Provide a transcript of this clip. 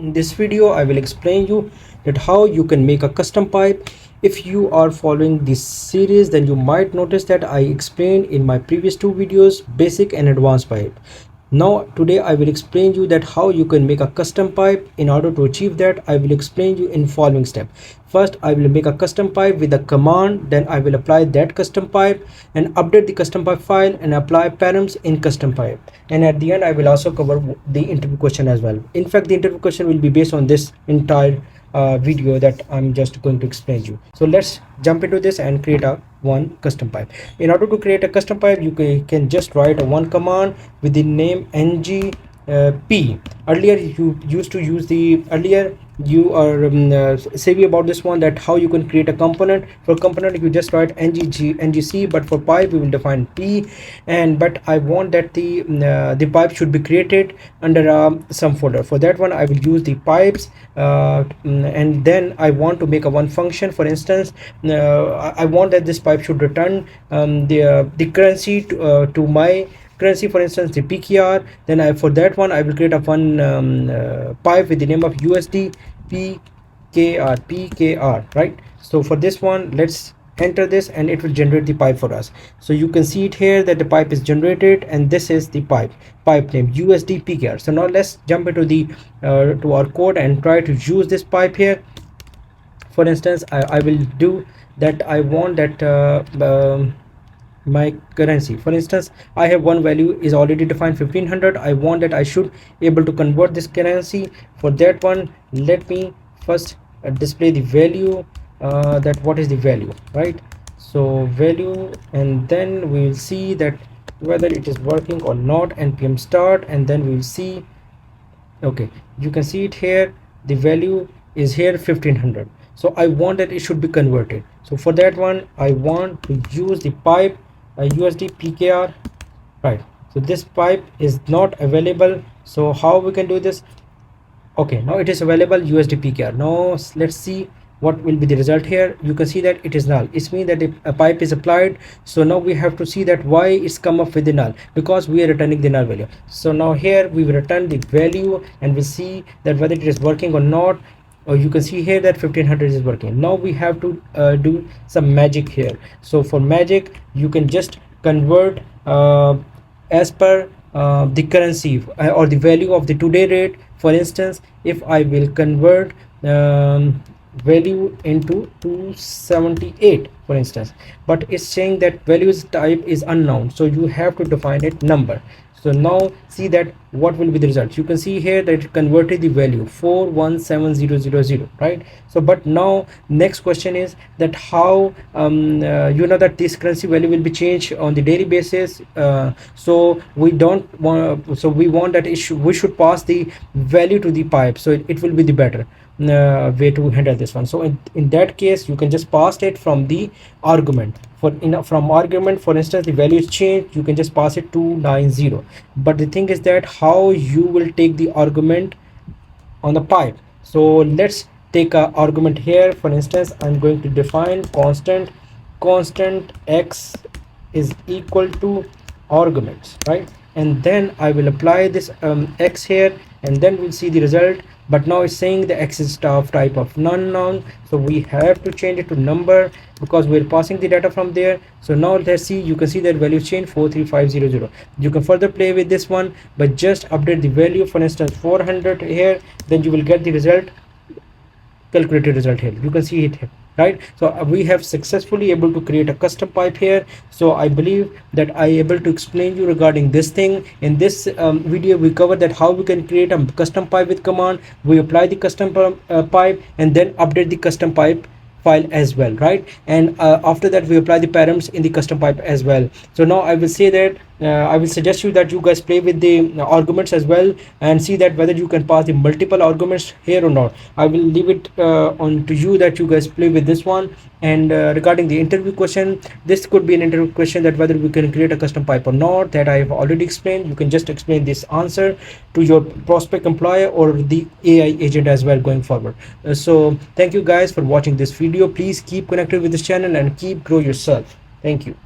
In this video, I will explain you that how you can make a custom pipe. If you are following this series, then you might notice that I explained in my previous two videos basic and advanced pipe. Now today I will explain you that how you can make a custom pipe. In order to achieve that, I will explain you in following step. First, I will make a custom pipe with a command, then I will apply that custom pipe and update the custom pipe file and apply params in custom pipe. And at the end, I will also cover the interview question as well. In fact, the interview question will be based on this entire video that I'm just going to explain you. So let's jump into this and create a one custom pipe. In order to create a custom pipe, you can just write a one command with the name ng p. Earlier you used to use the you are savvy about this one, that how you can create a component. For component you just write ngc, but for pipe we will define p. And but I want that the pipe should be created under some folder. For that one I will use the pipes, and then I want to make a one function. For instance, I want that this pipe should return the currency to my currency, for instance the pkr. Then for that one I will create a one pipe with the name of usd pkr, right? So for this one, let's enter this and it will generate the pipe for us. So you can see it here that the pipe is generated, and this is the pipe name usd pkr. So now let's jump into the to our code and try to use this pipe here. For instance, I will do that. I want that my currency, for instance, I have one value is already defined 1500. I want that I should able to convert this currency. For that one, let me first display the value, that what is the value, right? So value, and then we will see that whether it is working or not. npm start, and then we will see. Okay, you can see it here, the value is here 1500. So I want that it should be converted. So for that one, I want to use the pipe usd pkr, right? So this pipe is not available. So how we can do this? Okay, now it is available usd pkr. Now let's see what will be the result here. You can see that it is null. It means that a pipe is applied. So now we have to see that why it's come up with the null, because we are returning the null value. So now here we will return the value and we'll see that whether it is working or not. Or you can see here that 1500 is working. Now we have to do some magic here. So for magic, you can just convert as per the currency or the value of the today rate. For instance, if I will convert value into 278, for instance, but it's saying that values type is unknown, so you have to define it number. So now see that what will be the result. You can see here that it converted the value 417000, right? So but now next question is that how you know that this currency value will be changed on the daily basis. So we don't want, so we want that we should pass the value to the pipe, so it will be the better way to handle this one. So in that case, you can just pass it from the argument. From argument, for instance, the value is changed, you can just pass it 290. But the thing is that how you will take the argument on the pipe. So let's take a argument here. For instance, I'm going to define constant x is equal to arguments, right? And then I will apply this x here, and then we'll see the result. But now it's saying the x is of type of non-noun, so we have to change it to number because we're passing the data from there. So now let's see, you can see that value change 43500. You can further play with this one, but just update the value, for instance 400 here, then you will get the result, calculated result here. You can see it here, right? So we have successfully able to create a custom pipe here. So I believe that I able to explain you regarding this thing. In this video we covered that how we can create a custom pipe with command. We apply the custom pipe and then update the custom pipe file as well, right? And after that we apply the params in the custom pipe as well. So now I will say that I will suggest you that you guys play with the arguments as well and see that whether you can pass the multiple arguments here or not. I will leave it on to you that you guys play with this one. And regarding the interview question, this could be an interview question that whether we can create a custom pipe or not, that I have already explained. You can just explain this answer to your prospect employer or the AI agent as well going forward. So thank you guys for watching this video. Please keep connected with this channel and keep grow yourself. Thank you.